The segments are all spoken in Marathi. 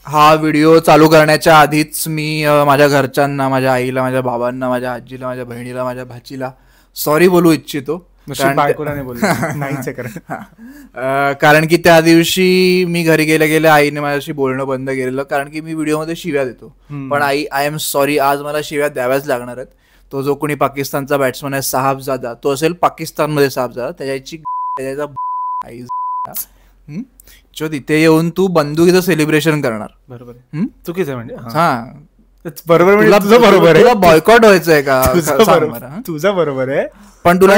हा व्हिडिओ चालू करण्याच्या आधीच मी माझ्या घरच्यांना, माझ्या आईला, माझ्या बाबांना, माझ्या आजीला, माझ्या बहिणीला, माझ्या भाचीला सॉरी बोलू इच्छितो. कारण की त्या दिवशी मी घरी गेल्या गेल्या आईने माझ्याशी बोलणं बंद केलेलं, कारण की मी व्हिडिओमध्ये शिव्या देतो. पण आई, आय एम सॉरी, आज मला शिव्या द्याव्याच लागणार आहेत. तो जो कोणी पाकिस्तानचा बॅट्समन आहे साहबजादा, तो असेल पाकिस्तानमध्ये साहबजादा, त्याच्या आई जो तिथे येऊन तू बंदुकीचं सेलिब्रेशन करणार. बरोबर, चुकीचं म्हणजे. हा बरोबर, तुझं बरोबर आहे. तुला बॉयकॉट व्हायचंय का? तुझं बरोबर आहे. पण तुला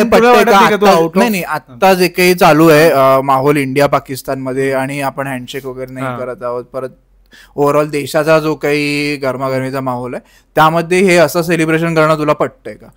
नाही, आता जे काही चालू आहे माहोल इंडिया पाकिस्तान मध्ये, आणि आपण हँडशेक वगैरे नाही करत आहोत, परत ओव्हरऑल देशाचा जो काही गरमागरमीचा माहोल आहे, त्यामध्ये हे असं सेलिब्रेशन करणं तुला पटतंय का?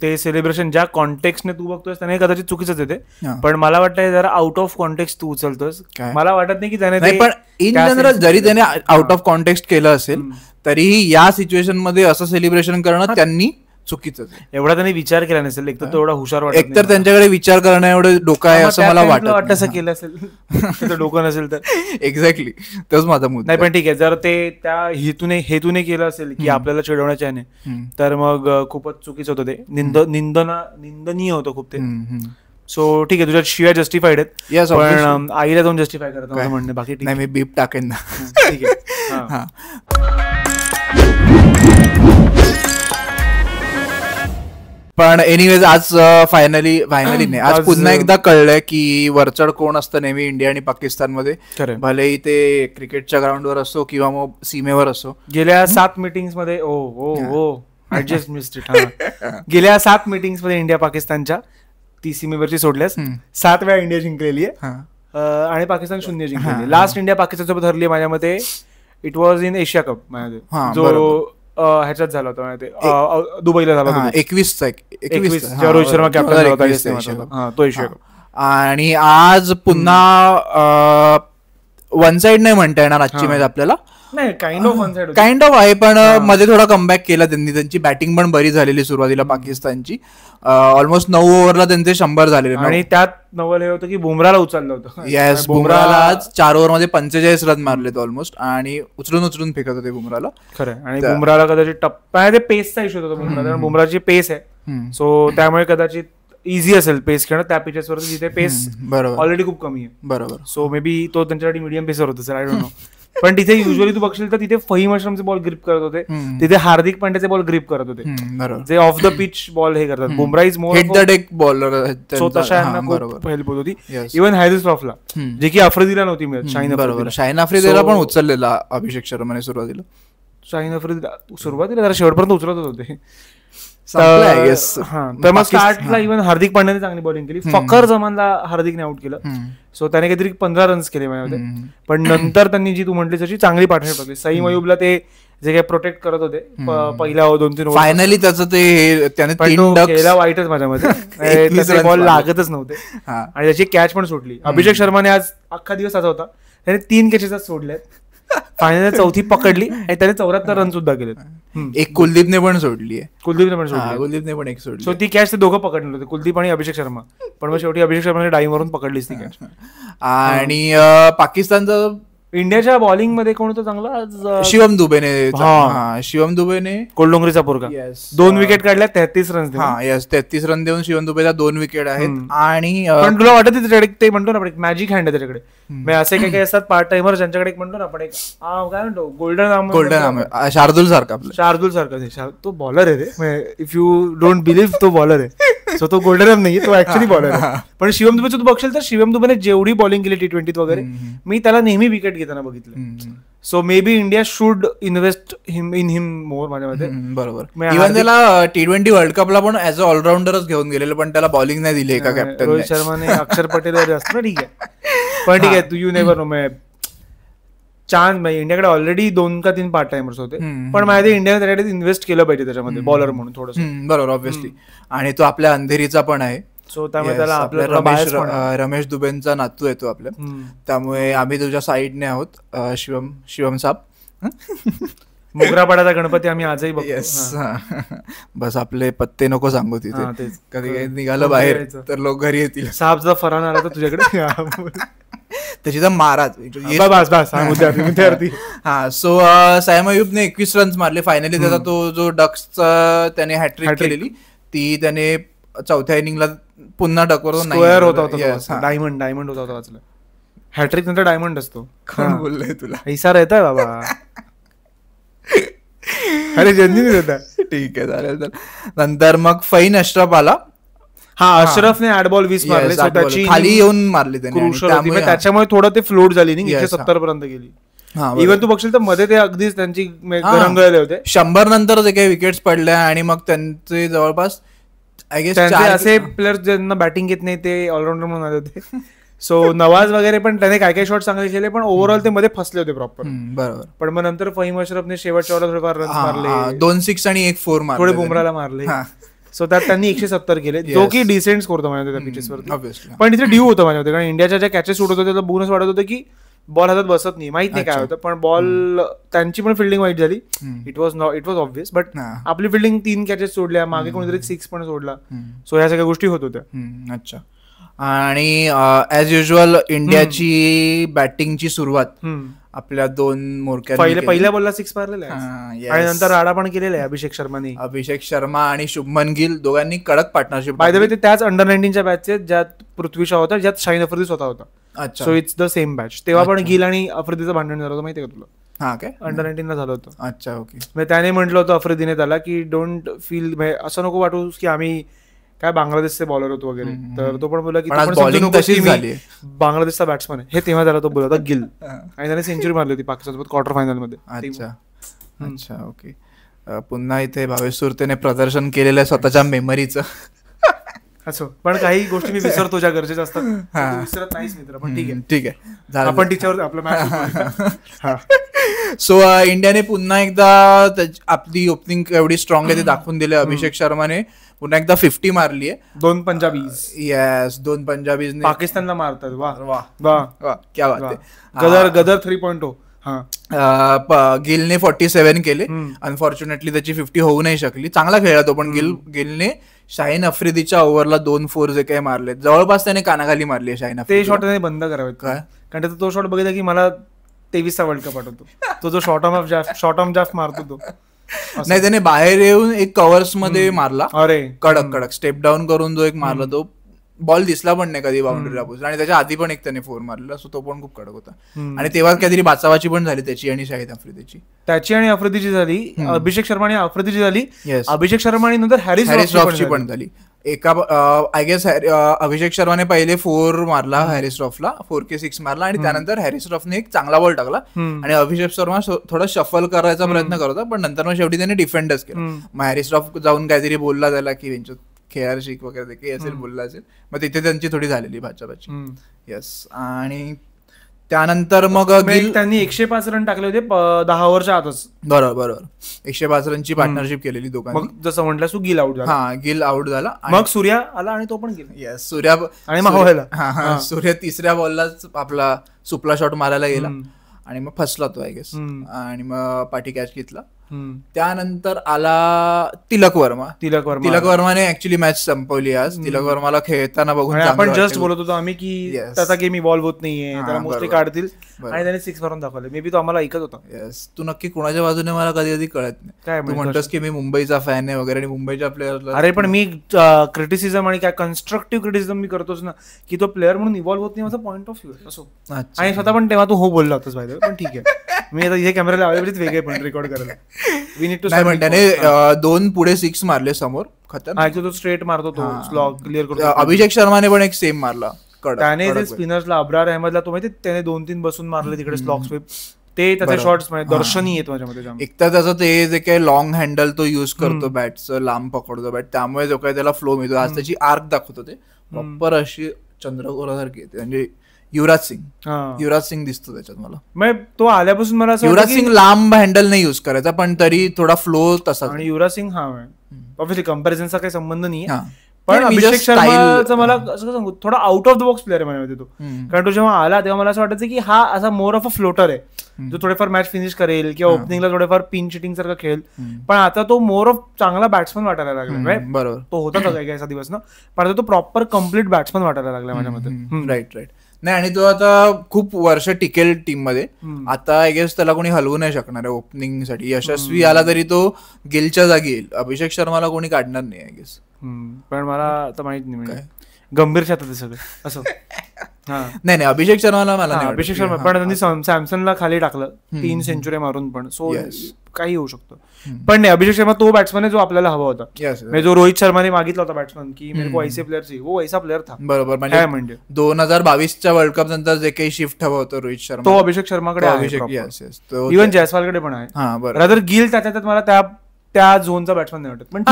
ते सेलिब्रेशन ज्या कॉन्टेक्स्टने तू बघतोयस त्याने कदाचित चुकीचंच येते, पण मला वाटतं जरा आउट ऑफ कॉन्टेक्स्ट तू उचलतोस. मला वाटत नाही की त्याने, पण इन जनरल जरी त्याने आउट ऑफ कॉन्टेक्स्ट केलं असेल तरीही या सिच्युएशन मध्ये असं सेलिब्रेशन करणं त्यांनी चुकीचं. एवढा त्यांनी विचार केला नसेल, एक तर तो एवढा हुशार वाटत, एक तर त्यांच्याकडे विचार करणं एवढं डोकं आहे असं मला वाटत. असं केलं असेल डोकं नसेल तर. एक्झॅक्टली, तोच माझा मुद्दा. नाही पण ठीक आहे, जर ते त्या हेतूने केलं असेल की आपल्याला चिडवण्याच्या याने, तर मग खूपच चुकीचं होतं ते, निंदनीय होतं खूप ते. सो ठीक आहे, तुझ्या शिवाय जस्टिफाईड आहेत, पण आईला जाऊन जस्टिफाय करत म्हणणं बाकी नाही. मी बीप टाकेन ना. ठीक आहे. पण एनिवेज आज फायनली नाही, आज पुन्हा एकदा कळलंय की वरचढ कोण असतं नेहमी इंडिया आणि पाकिस्तानमध्ये. भलेही ते क्रिकेटच्या ग्राउंडवर असो किंवा मग सीमेवर असो. गेल्या 7 मीटिंग्स मध्ये गेल्या 7 मीटिंग्स मध्ये इंडिया पाकिस्तानच्या, ती सीमेवरची सोडल्यास 7 वेळा इंडिया जिंकलेली आहे आणि पाकिस्तान 0 जिंकलेली. लास्ट इंडिया पाकिस्तान सोबत हरली माझ्या मते, it was in Asia cup माझ्या, जो ह्याच्यात झाला होता दुबईला झाला होता 21 रोहित शर्मा कॅप्टन झाला होता तो एशिया कप. आणि आज पुन्हा वन साइड नाही म्हणता येणार आजची मॅच आपल्याला, नाही काइंड ऑफ आहे, पण मध्ये थोडा कमबॅक केला त्यांनी. त्यांची बॅटिंग पण बरी झालेली सुरुवातीला पाकिस्तानची, ऑलमोस्ट 9 ओव्हरला त्यांचे 100 झालेले, आणि त्यात नवल हे होतं की बुमराला उचललं होतं. येस, बुमराला आज 4 ओव्हरमध्ये 45 रन मारलेत ऑलमोस्ट, आणि उचलून फेकत होते बुमराला. खरं, आणि बुमराला कदाचित टप्पा ते पेसचा इश्यू होता बुमरा, बुमराची पेस आहे, सो त्यामुळे कदाचित इझी असेल पेस खेळणं त्या पिचेसवर जिथे पेस ऑलरेडी खूप कमी आहे. बरोबर, सो मे बी तो त्यांच्यासाठी मीडियम पेसवर होता सर, आय डोंट नो. पण तिथे युजली तू बघशील तर तिथे फहीम अशरफचे बॉल ग्रिप करत होते, तिथे हार्दिक पांड्याचे बॉल ग्रिप करत होते, जे ऑफ द पिच बॉल हे करतात. Bumrah is more heat the deck bowler, so तशा खूप हेल्प होत होती. इव्हन हॅरिस श्रॉफला, जे की आफ्रिदीला नव्हती मिळत. शाहीन आफ्रिदीला पण उचललेला अभिषेक शर्माने सुरुवातीला. शाहीन आफ्रिदी सुरुवातीला जरा शेवटपर्यंत उचलत होते. तर मग स्टार्टला इव्हन हार्दिक पांड्याने चांगली बॉलिंग केली. फखर जमानला हार्दिकने आउट केलं, सो त्याने काहीतरी 15 रन्स केले माझ्यामध्ये. पण नंतर त्यांनी जी तू म्हटली तशी चांगली पार्टनरशिप बघली. सईम अयूबला ते जे काही प्रोटेक्ट करत होते पहिल्या 2-3 ओव्हर, फायनली त्याचं ते त्याने केला वाईटच माझ्यामध्ये. त्याचे बॉल लागतच नव्हते आणि त्याची कॅच पण सुटली. अभिषेक शर्माने आज अख्खा दिवस असा होता, त्याने 3 कॅचेस सोडल्यात, फायनल 4थी पकडली आणि त्याने 74 रन सुद्धा केलेत. एक कुलदीपने पण सोडली आहे, कुलदीपने पण एक सोडली. सो ती कॅच ते दोघं पकडले होते, कुलदीप आणि अभिषेक शर्मा, पण मग शेवटी अभिषेक शर्माने डाईवरून पकडलीच ती कॅच. आणि पाकिस्तानचं इंडियाच्या बॉलिंग मध्ये कोण होतं चांगलं आज? शिवम दुबेने कोलडोंगरीचा पोरगा 2 विकेट काढल्या, 33 रन. 33 रन देऊन शिवम दुबेला 2 विकेट आहेत. आणि पण तुला वाटत त्याच्याकडे ते म्हणतो ना आपण एक मॅजिक हँड आहे त्याच्याकडे. असे काही असतात पार्ट टाइमर ज्यांच्याकडे एक म्हणतो ना आपण एक काय म्हणतो गोल्डन शार्दुल सारखा तो बॉलर आहे रे. इफ यू डोंट बिलीव्ह, तो बॉलर आहे. सो तो गोल्डन आर्म नाही, तो ऍक्च्युअली बॉलर आहे. पण शिवम दुबेचं तू बघशील तर शिवम दुबेने जेवढी बॉलिंग केली T20 वगैरे, मी त्याला नेहमी विकेट घेताना बघितलं. So may be India should invest in him more माझ्या मध्ये. बरोबर, इव्हन त्याला T20 वर्ल्ड कपला पण ऍज अ ऑलराऊंडरच घेऊन गेलेलं, पण त्याला बॉलिंग नाही दिली एका कॅप्टन रोहित शर्माने. अक्षर पटेल वगैरे असतं ना, ठीक आहे, पण ठीक आहे, तू यू नेव्हर नो. चान्स म्हणजे इंडियाकडे ऑलरेडी 2 का 3 पार्ट टाइमर्स होते, पण माझ्या इंडियाने त्याच्याकडे इन्व्हेस्ट केलं पाहिजे त्याच्यामध्ये बॉलर म्हणून थोडंसं. बरोबर, ऑब्व्हियसली. आणि तो आपल्या अंधेरीचा पण आहे, सो त्यामुळे त्याला आपल्या रमेश दुबेंचा नातू आहे तो आपल्या, त्यामुळे आम्ही तुझ्या साईडने आहोत. शिवम साहेब, मोगरापाड्याचा गणपती आम्ही आजही बघतो. बस आपले पत्ते नको सांगू तिथे, कधी निघालं बाहेर तर लोक घरी येतील. साहेबचा फरान आला तर तुझ्याकडे. त्याची तर माराच. विद्यार्थी. हा, सो सायम अयूबने 21 रन्स मारले फायनली. त्याचा तो जो डक्सचा त्याने हॅट्रिक केलेली ती त्याने चौथ्या इनिंगला पुन्हा डकवर स्क्वेअर होता, डायमंड होता वाचलं. हॅट्रिक नंतर डायमंड असतो. कोण बोललंय तुला? पैसा रहता है बाबा. अरे जन्नी देता. ठीक आहे, चालेल. नंतर मग फैन अश्रफ आला. हा, अश्रफने 8 बॉल 20 मारले, त्याची खाली येऊन मारले त्याने, त्याच्यामुळे थोडं ते फ्लोट झाली नाही, 170 पर्यंत गेली. इव्हन तू बघशील तर मध्ये ते अगदीच त्यांची रंगळले होते. 100 नंतर जे काही विकेट्स पडल्या आणि मग त्यांचे जवळपास आय गेस असे प्लेयर्स ज्यांना बॅटिंग येत नाही ते ऑलराऊंडर म्हणून आले होते. सो नवाज वगैरे पण त्याने काय काय शॉट चांगले केले, पण ओव्हरऑल ते मध्ये फसले होते प्रॉपर. बरोबर. पण मग नंतर फहीम अशरफने शेवटच्या थोडेफार रन मारले, 2 6 आणि 1 4 मारले, थोडे बुमराला मारले. सो त्यात त्यांनी 170 केले, जो की डिसेंट स्कोर होता माझ्या त्या पिचेसवरती. पण तिथे ड्यू होतं माझ्या होते, कारण इंडियाच्या ज्या कॅचेस सुट होते त्याचा बोनस वाढत होतं की बॉल हातात बसत नाही, माहित नाही काय होतं, पण बॉल त्यांची पण फिल्डिंग वाईट झाली. इट वॉज ऑब्व्हियस, बट आपली फिल्डिंग 3 कॅचेस सोडल्या, मागे कोणीतरी 6 पण सोडला. सो ह्या सगळ्या गोष्टी होत होत्या. अच्छा. आणि ऍज युजल इंडियाची बॅटिंगची सुरुवात आपल्या 2 मोरक्या पहिल्या बॉलला 6 मारलेला आहे, आणि नंतर राडा पण केलेला आहे अभिषेक शर्मा आणि शुभमन गिल दोघांनी कडक पार्टनरशिप. बाय द वे ते त्याच अंडर 19च्या बॅचचे ज्यात पृथ्वी शॉ होता, ज्यात शाहीन अफ्रिदी स्वतः होता. So it's the same batch. तेव्हा पण गिल आणि अफ्रिदीचं भांडण झालं होतं, माहितीये का तुला? हा, काय अंडर 19 ला झालं होतं. अच्छा, ओके. म्हणजे त्याने म्हटलं होतं अफ्रिदीने त्याला की डोंट फील, असं नको वाटू की आम्ही काय बांगलादेशचे बॉलर होतो वगैरे. तर तो पण बोला की बांगलादेशचा बॅट्समन आहे, हे तेव्हा त्याला तो बोलला होता गिल, आणि त्याने सेंचुरी मारली होती पाकिस्तानसोबत क्वार्टर फायनल मध्ये. अच्छा, ओके. पुन्हा इथे भावेश सुरतेने प्रदर्शन केलेलं आहे स्वतःच्या मेमरीचं. असो, पण काही गोष्टी मी विसरतो ज्या गरजेच्या असतात, विसरत नाहीच मित्र. पण ठीक आहे, आपण तिच्यावर आपलं मॅच. सो इंडियाने पुन्हा एकदा आपली ओपनिंग एवढी स्ट्रॉंग आहे ते दाखवून दिले. अभिषेक शर्माने पुन्हा एकदा 50 मारली आहे. 2 पंजाबीज. येस, 2 पंजाबीज पाकिस्तानला मारतात. वा वा वा, क्या बात आहे. गदर 3.0. गिलने 47 केले. अनफॉर्च्युनेटली त्याची 50 होऊ नाही शकली. चांगला खेळला तो, पण गिलने शाहीन अफ्रिदीच्या ओव्हरला 2 4 जे काही मारले, जवळपास त्याने कानाखाली मारली शाहीन अफ्रिदी. ते शॉट त्याने बंद करावेत काय, कारण त्याचा तो शॉट बघितला की मला 23चा वर्ल्ड कप आठवतो. तो जो शॉर्ट ऑफ जाफ्ट मारतो तो नाही, त्याने बाहेर येऊन एक कव्हर्स मध्ये मारला. अरे कडक स्टेप डाऊन करून जो एक मारला, तो बॉल दिसला पण नाही कधी बाउंड्रीला पोहोचला. आणि त्याच्या आधी पण एक त्याने 4 मारलेला, सो तो पण खूप कडक होता. आणि तेव्हा काहीतरी बाचावाची पण झाली त्याची आणि शाहिद अफ्रिदीची. त्याची आणि अफ्रिदीची झाली, अभिषेक शर्मा आणि अफ्रिदीची झाली. अभिषेक शर्मा आणि नंतर हॅरिस रॉफची पण झाली. एका आय गेस अभिषेक शर्माने पहिले 4 मारला हॅरिस रॉफला, 4 के 6 मारला, आणि त्यानंतर हॅरिस रॉफने एक चांगला बॉल टाकला, आणि अभिषेक शर्मा थोडा शफल करायचा प्रयत्न करत होता, पण नंतर मग शेवटी त्याने डिफेंडच केला. मग हॅरिस रॉफ जाऊन काहीतरी बोलला त्याला की खेळार शिक वगैरे काही असेल बोलला असेल, मग तिथे त्यांची थोडी झालेली भाच्याबाची. येस. आणि त्यानंतर मग त्यांनी 105 रन टाकले होते 10 ओव्हरच्या आतच. बरोबर 105 रनची पार्टनरशिप केलेली दोघांनी. मग जसं म्हटलं तू गिल आउट झाला. गिल आउट झाला, मग सूर्या आला आणि तो पण गेला. येस, सूर्या आणि सूर्य 3ऱ्या बॉललाच आपला सुपला शॉट मारायला गेला आणि मग फसला तो आय गेस, आणि मग पाठी कॅच घेतला. त्यानंतर आला तिलक वर्माने ऍक्च्युली मॅच संपवली आज. तिलक वर्माला खेळताना बघून आपण जस्ट बोलत होतो आम्ही की त्याचा गेम इव्हॉल्व्ह होत नाहीये, त्याला मोस्टली काढतील, आणि त्याने 6 मारून दाखवले. मे बी तो आम्हाला ऐकत होता. येस, तू नक्की कोणाच्या बाजूने मला कधी कधी कळत नाही. काय तू म्हणतोस की मी मुंबईचा फॅन आहे वगैरे, आणि मुंबईच्या प्लेअरला. अरे पण मी क्रिटिसिझम आणि काय कन्स्ट्रक्टिव्ह क्रिटिसिझम मी करतोच ना, की तो प्लेअर म्हणून इव्हॉल्व्ह होत नाही, माझा पॉईंट ऑफ व्ह्यू असो. आणि स्वतः पण तेव्हा तू हो बोलला होतास बाय द वे, पण ठीक आहे. मी आता इथे कॅमेराला अवेलेबल वेगळे पण रेकॉर्ड करायला. वी नीड टू नाही, त्याने 2 पुढे 6 मारले समोर, खतरनाक. तो स्ट्रेट मारतो, तो स्लॉग क्लिअर करतो. अभिषेक शर्माने पण एक सेम मारला. त्याने जे स्पिनर्सला अब्रार अहमदला तो माहिती त्याने 2-3 बसून मारले तिकडे स्लॉग स्वीप. ते त्याचे शॉट्स दर्शनीय आहेत माझ्यामध्ये. एक तर त्याचं ते जे काही लॉंग हँडल तो युज करतो बॅटचं, लांब पकडतो बॅट, त्यामुळे जो काही त्याला फ्लो मिळतो. आज त्याची आर्क दाखवतो ते प्रॉपर अशी चंद्रकोरासारखी येते. म्हणजे युवराज सिंग दिसतो त्याच्यात मला. तो आल्यापासून मला असं युवराज सिंग लांब हँडल नाही युज करायचा, पण तरी थोडा फ्लो तसा. आणि युवराज सिंग ऑब्व्हियसली कंपॅरिझनचा काही संबंध नाही, पण अभिषेक शर्माचं मला असं सांगू थोडा out of the box player आहे माझ्यामध्ये तो. कारण तो जेव्हा आला तेव्हा मला असं वाटायचं की हा असा मोर ऑफ अ फ्लोटर आहे, जो थोडेफार मॅच फिनिश करेल किंवा ओपनिंगला थोडेफार पिन चिटिंग सारखं खेळेल. पण आता तो मोर ऑफ चांगला बॅट्समन वाटायला लागला. बरोबर, तो होता काही असा दिवस ना, पण आता तो प्रॉपर कम्प्लीट बॅट्समन वाटायला लागला माझ्यामध्ये. राईट. नाही आणि तो आता खूप वर्ष टिकेल टीम मध्ये. आता आय गेस त्याला कोणी हलवू नाही शकणार आहे ओपनिंग साठी. यशस्वी आला तरी तो गिलच्या जागी येईल. अभिषेक शर्माला कोणी काढणार नाही आय गेस. पण मला आता माहित नाही म्हणजे गंभीर शातात सगळं असं. नाही अभिषेक शर्माला मला नाही. अभिषेक शर्मा पण त्यांनी सॅमसनला खाली टाकलं 3 सेंचुरी मारून पण. सो काही होऊ शकतं. पण नाही अभिषेक शर्मा तो बॅट्समन आहे जो आपल्याला हवा होता. जो रोहित शर्माने मागितला होता बॅट्समन की मेरे को ऐसे प्लेयर चाहिए, वो ऐसा प्लेयर था. बरोबर. म्हणजे 2022च्या वर्ल्ड कप नंतर जे काही शिफ्ट हवं होतं रोहित शर्मा तो अभिषेक शर्माकडे आहे. इव्हन जयस्वालकडे पण आहे. रादर गिल त्याच्यात मला त्या झोनचा बॅट्समन नाही वाटत. पण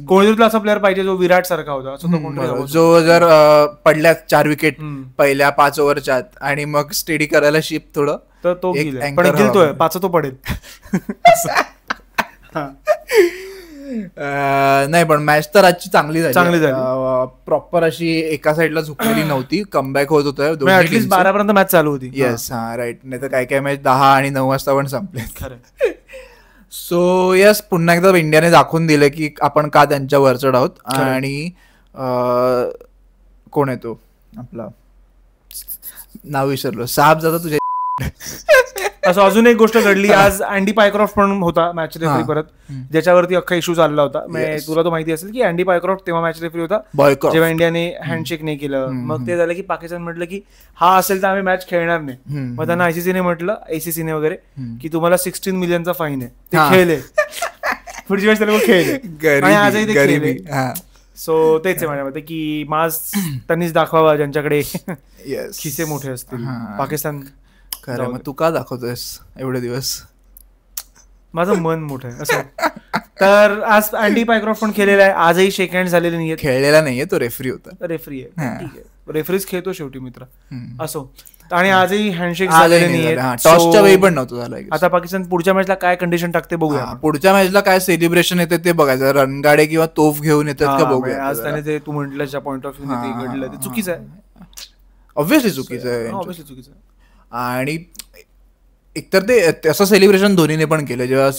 कोणीतरी असा प्लेअर पाहिजे जो विराट सारखा होता, जो जर पडल्या 4 विकेट पहिल्या 5 ओव्हरच्या आत आणि मग स्टेडी करायला शिप थोडं, तर तो गिल. पण गिल तो 5 तो पडेल. नाही पण मॅच तर आजची चांगली झाली. प्रॉपर अशी एका साईडला झुकलेली नव्हती. कमबॅक होत होतं. 12 पर्यंत मॅच चालू होती. येस हा राईट. नाही तर काय मॅच 10 आणि 9 वाजता पण संपले. सो यस पुन्हा एकदा इंडियाने दाखवून दिलं की आपण का त्यांच्या वरचढ आहोत. आणि कोण आहे तो आपला नाव विसरलो, साहेब जाता तुझ्या. असं अजून एक गोष्ट घडली आज. अँडी पायक्रॉफ्ट पण होता मॅच रेफरी परत, ज्याच्यावरती अख्खा इश्यू चालला होता. तुला तो माहिती असेल की अँडी पायक्रॉफ्ट तेव्हा मॅच रेफरी होता जेव्हा इंडियाने हँडशेक नाही केलं. मग ते झालं की पाकिस्तान म्हटलं की हा असेल तर आम्ही मॅच खेळणार नाही. मग त्यांना आयसीसीने म्हटलं, एसीसीने वगैरे, की तुम्हाला 16 मिलियनचा फाईन आहे. ते खेळले पुढची मॅच त्याला खेळले आणि आजही ते खेळले. सो तेच आहे माझ्या मते की मास त्यांनीच दाखवावा ज्यांच्याकडे खिसे मोठे असतील. पाकिस्तान खरं. मग तू का दाखवतोयस एवढे दिवस? माझं मन मोठं आहे असं. तर आज अँडी पायक्रॉफ्ट पण खेळलेला आहे. आजही शेक हँड झालेले नाहीये. खेळलेला नाहीये तो, रेफरी होता. रेफरी आहे, ठीक आहे. रेफरीज खेळतो शेवटी मित्र असो. आणि आजही हँडशेक झालेले नाहीये. टॉसच्या वेळी पण नव्हतं झालं. आता पाकिस्तान पुढच्या मॅचला काय कंडिशन टाकते बघूया. पुढच्या मॅचला काय सेलिब्रेशन येते ते बघायचं. रणगाडे किंवा तोफ घेऊन येतात का बघूया. आज त्याने ते तू म्हटलं पॉईंट ऑफ व्ह्यू घडलं ते चुकीचं आहे. ऑब्व्हियसली चुकीचं आहे. आणि एकतर ते असं सेलिब्रेशन धोनीने पण केलं जेव्हा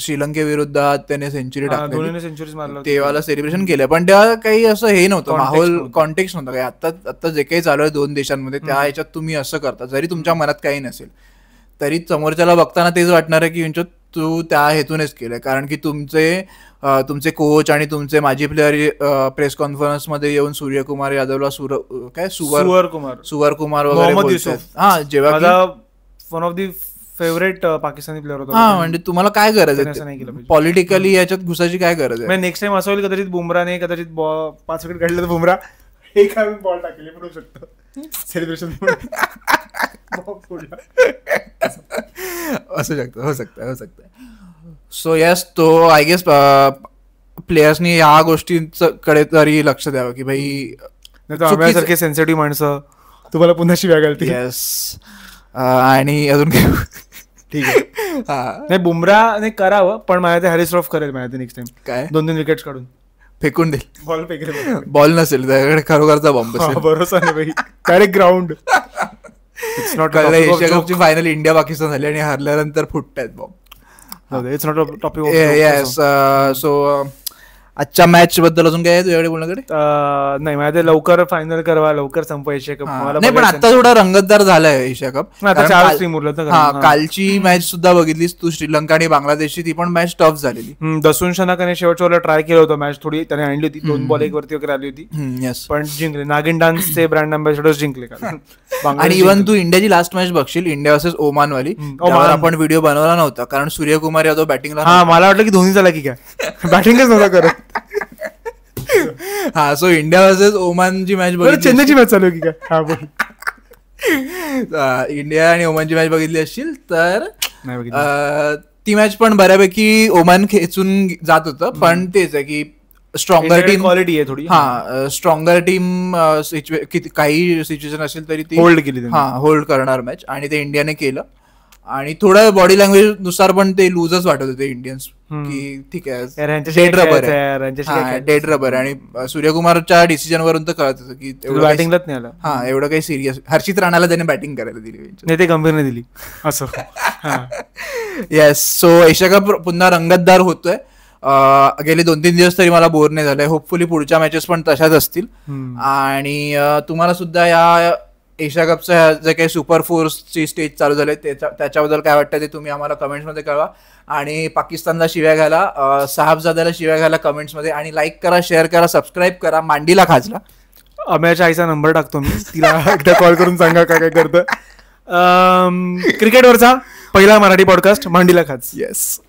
श्रीलंकेविरुद्ध त्याने सेंचुरी टाकली तेव्हा सेलिब्रेशन केलं. पण तेव्हा काही असं हे नव्हतं, माहोल कॉन्टेक्स्ट नव्हतं काही. आता जे काही चालू आहे 2 देशांमध्ये त्या ह्याच्यात तुम्ही असं करता, जरी तुमच्या मनात काही नसेल तरी समोरच्याला बघताना तेच वाटणार आहे की तू त्या हेतूनच केलंय. कारण की तुमचे कोच आणि तुमचे माजी प्लेयर प्रेस कॉन्फरन्स मध्ये येऊन सूर्यकुमार यादवला सुवर कुमार वगैरे, जेव्हा one of the favourite Pakistani player होता. म्हणजे तुम्हाला काय गरज आहे पॉलिटिकली याच्यात घुसायची, काय गरज आहे? नेक्स्ट टाइम असं होईल कदाचित बुमराने 5 विकेट काढले तर बुमरा एक बॉल टाकले म्हणू शकतो सेलिब्रेशन. हो शकतं. सो येस तो आय गेस प्लेयर्सनी या गोष्टींकडे तरी लक्ष द्यावं की भाई सारखे सेन्सिटिव्ह माणसं तुम्हाला पुन्हा शिव्या घालतील. येस. आणि अजून काय ठीक आहे. नाही बुमराने करावं, पण माझ्या ते हॅरिस रॉफ करेल माझ्या नेक्स्ट टाइम. काय 2-3 विकेट्स काढून फेकून देईल. बॉल फेकेल. बॉल नसेल त्याकडे खरोखरचा बॉम्ब असेल. भरोसा नाही भाई. Direct ground. It's not Asia कपची फायनल इंडिया पाकिस्तान झाली आणि हरल्यानंतर फुटतायत bomb. It's not a topic. Yes. So आजच्या मॅच बद्दल अजून काय आहे तुझ्याकडे बोलण्याकडे? नाही माझ्या लवकर फायनल करवा, लवकर संपवा एशिया कप. नाही पण आता थोडा रंगतदार झालाय एशिया कप. कालची मॅच सुद्धा बघितलीस तू, श्रीलंका आणि बांगलादेशची, ती पण मॅच टफ झालेली. दसून शनाकाने शेवटच्या वेळेला ट्राय केलं होतं मॅच, थोडी त्याने आणली होती 2 बॉल 1 वरती वगैरे आली होती, पण जिंकले. नागिन डान्सचे ब्रँड अँबॅसेडर्स जिंकले काल. आणि इव्हन तू इंडियाची लास्ट मॅच बघशील, इंडिया वर्सेस ओमान वाली, आपण व्हिडिओ बनवला नव्हता कारण सूर्यकुमार यादव बॅटिंगला. मला वाटलं की धोनी झाला की काय, बॅटिंगच नव्हता करत. हा. सो इंडिया वर्सेस ओमानची मॅच बघितली, चेन्नईची मॅच चालू की काय? इंडिया आणि ओमानची मॅच बघितली असशील तर ती मॅच पण बऱ्यापैकी ओमान खेचून जात होतं. पण तेच आहे की स्ट्रॉंगर टीम क्वालिटी आहे थोडी. स्ट्रॉंगर टीम काही सिच्युएशन असेल तरी ती होल्ड केली, होल्ड करणार मॅच, आणि ते इंडियाने केलं. आणि थोडं बॉडी लँग्वेज नुसार पण ते लूजच वाटत होते इंडियन्स, की ठीक आहे डेड रबर. आणि सूर्यकुमारच्या डिसिजन वरून तर कळत होतं की बॅटिंगलाच नाही आला. एवढं काही सिरियस. हर्षित राणाला त्याने बॅटिंग करायला दिली, नाही ते गंभीरने दिली असं. येस. सो एशिया कप पुन्हा रंगतदार होतोय. गेले 2-3 दिवस तरी मला बोर नाही झालंय. होपफुली पुढच्या मॅचेस पण तशाच असतील. आणि तुम्हाला सुद्धा या एशिया कपचं जे काही सुपर फोर्सची स्टेज चालू झाले त्याच्याबद्दल काय वाटतं ते तुम्ही आम्हाला कमेंट्समध्ये कळवा. आणि पाकिस्तानला शिव्या घाला, साहबजाद्याला शिव्या घाला कमेंट्समध्ये, आणि लाईक करा, शेअर करा, सबस्क्राईब करा. मांडीला खाजला. अम्याच्या आईचा नंबर टाकतो मी, तिला एकदा कॉल करून सांगा काय काय करतं. क्रिकेटवरचा पहिला मराठी पॉडकास्ट मांडीला खाज. येस.